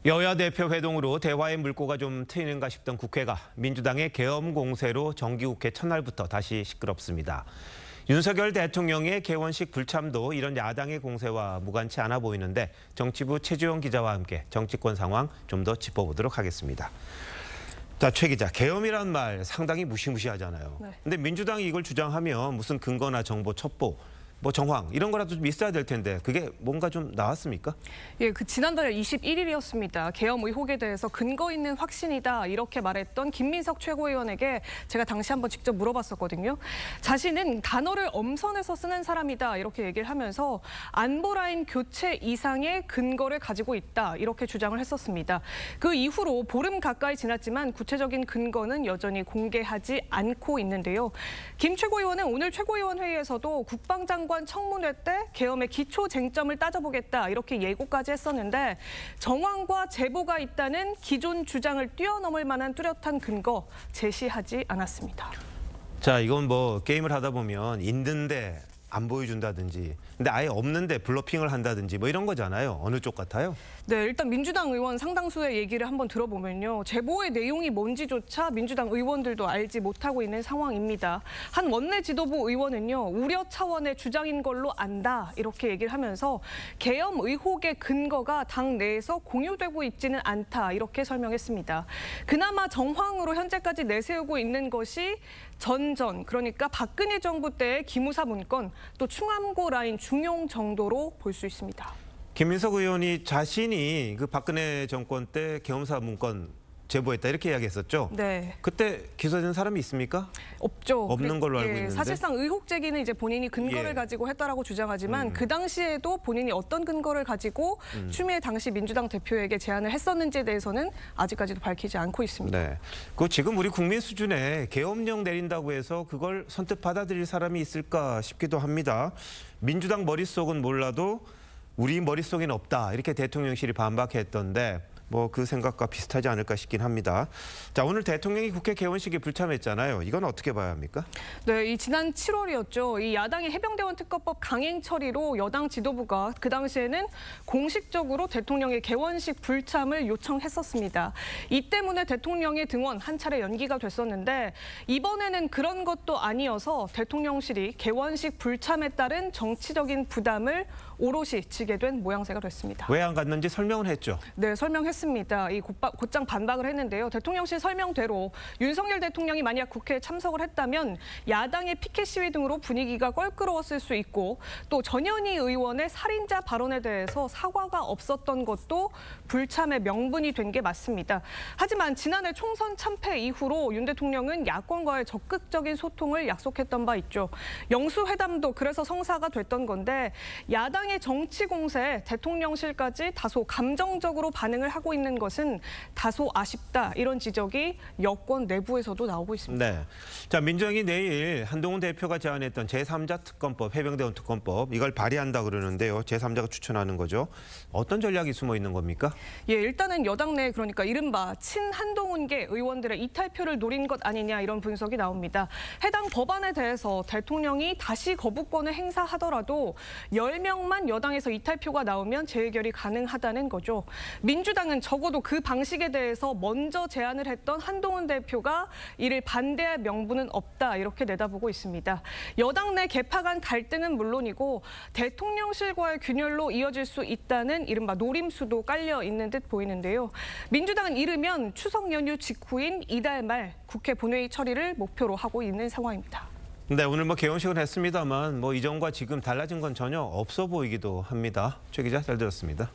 여야 대표 회동으로 대화의 물꼬가 좀 트이는가 싶던 국회가 민주당의 계엄 공세로 정기국회 첫날부터 다시 시끄럽습니다. 윤석열 대통령의 개원식 불참도 이런 야당의 공세와 무관치 않아 보이는데 정치부 최주영 기자와 함께 정치권 상황 좀 더 짚어보도록 하겠습니다. 자, 최 기자, 계엄이란 말 상당히 무시무시하잖아요. 네. 근데 민주당이 이걸 주장하면 무슨 근거나 정보 첩보, 정황 이런 거라도 좀 있어야 될 텐데 그게 뭔가 좀 나왔습니까? 예, 지난달 21일이었습니다. 계엄 의혹에 대해서 근거 있는 확신이다 이렇게 말했던 김민석 최고위원에게 제가 당시 한번 직접 물어봤었거든요. 자신은 단어를 엄선해서 쓰는 사람이다 이렇게 얘기를 하면서 안보라인 교체 이상의 근거를 가지고 있다 이렇게 주장을 했었습니다. 그 이후로 보름 가까이 지났지만 구체적인 근거는 여전히 공개하지 않고 있는데요. 김 최고위원은 오늘 최고위원 회의에서도 국방장관 청문회 때 계엄의 기초 쟁점을 따져보겠다 이렇게 예고까지 했었는데 정황과 제보가 있다는 기존 주장을 뛰어넘을 만한 뚜렷한 근거 제시하지 않았습니다. 자, 이건 게임을 하다 보면 있는데 안 보여준다든지 근데 아예 없는데 블러핑을 한다든지 이런 거잖아요. 어느 쪽 같아요? 네, 일단 민주당 의원 상당수의 얘기를 한번 들어보면요. 제보의 내용이 뭔지조차 민주당 의원들도 알지 못하고 있는 상황입니다. 한 원내 지도부 의원은요. 우려 차원의 주장인 걸로 안다 이렇게 얘기를 하면서 계엄 의혹의 근거가 당 내에서 공유되고 있지는 않다 이렇게 설명했습니다. 그나마 정황으로 현재까지 내세우고 있는 것이 그러니까 박근혜 정부 때의 기무사 문건 또 충암고 라인 중용 정도로 볼 수 있습니다. 김민석 의원이 자신이 그 박근혜 정권 때 계엄사 문건 제보했다 이렇게 이야기했었죠? 네. 그때 기소된 사람이 있습니까? 없죠. 없는 걸로 알고 있는데. 사실상 의혹 제기는 이제 본인이 근거를 가지고 했다라고 주장하지만 그 당시에도 본인이 어떤 근거를 가지고 추미애 당시 민주당 대표에게 제안을 했었는지에 대해서는 아직까지도 밝히지 않고 있습니다. 네. 지금 우리 국민 수준에 계엄령 내린다고 해서 그걸 선뜻 받아들일 사람이 있을까 싶기도 합니다. 민주당 머릿속은 몰라도 우리 머릿속엔 없다 이렇게 대통령실이 반박했던데 그 생각과 비슷하지 않을까 싶긴 합니다. 자, 오늘 대통령이 국회 개원식에 불참했잖아요. 이건 어떻게 봐야 합니까? 네, 지난 7월이었죠. 이 야당의 해병대원 특검법 강행 처리로 여당 지도부가 그 당시에는 공식적으로 대통령의 개원식 불참을 요청했었습니다. 이 때문에 대통령의 등원 한 차례 연기가 됐었는데 이번에는 그런 것도 아니어서 대통령실이 개원식 불참에 따른 정치적인 부담을 오롯이 지게 된 모양새가 됐습니다. 왜 안 갔는지 설명을 했죠? 네, 설명했습니다. 곧장 반박을 했는데요. 대통령실 설명대로 윤석열 대통령이 만약 국회에 참석을 했다면 야당의 피켓 시위 등으로 분위기가 껄끄러웠을 수 있고 또 전현희 의원의 살인자 발언에 대해서 사과가 없었던 것도 불참의 명분이 된 게 맞습니다. 하지만 지난해 총선 참패 이후로 윤 대통령은 야권과의 적극적인 소통을 약속했던 바 있죠. 영수회담도 그래서 성사가 됐던 건데 야당의 정치 공세에 대통령실까지 다소 감정적으로 반응을 하고 있는 것은 다소 아쉽다 이런 지적이 여권 내부에서도 나오고 있습니다. 네. 자, 민주당이 내일 한동훈 대표가 제안했던 제3자 특검법, 해병대원 특검법 이걸 발의한다 그러는데요. 제3자가 추천하는 거죠. 어떤 전략이 숨어 있는 겁니까? 예, 일단은 여당 내 그러니까 이른바 친한동훈계 의원들의 이탈표를 노린 것 아니냐 이런 분석이 나옵니다. 해당 법안에 대해서 대통령이 다시 거부권을 행사하더라도 10명만 여당에서 이탈표가 나오면 재의결이 가능하다는 거죠. 민주당은 적어도 그 방식에 대해서 먼저 제안을 했던 한동훈 대표가 이를 반대할 명분은 없다 이렇게 내다보고 있습니다. 여당 내 개파 간 갈등은 물론이고 대통령실과의 균열로 이어질 수 있다는 이른바 노림수도 깔려 있는 듯 보이는데요. 민주당은 이르면 추석 연휴 직후인 이달 말 국회 본회의 처리를 목표로 하고 있는 상황입니다. 네, 오늘 개원식은 했습니다만 이전과 지금 달라진 건 전혀 없어 보이기도 합니다. 최 기자 잘 들었습니다.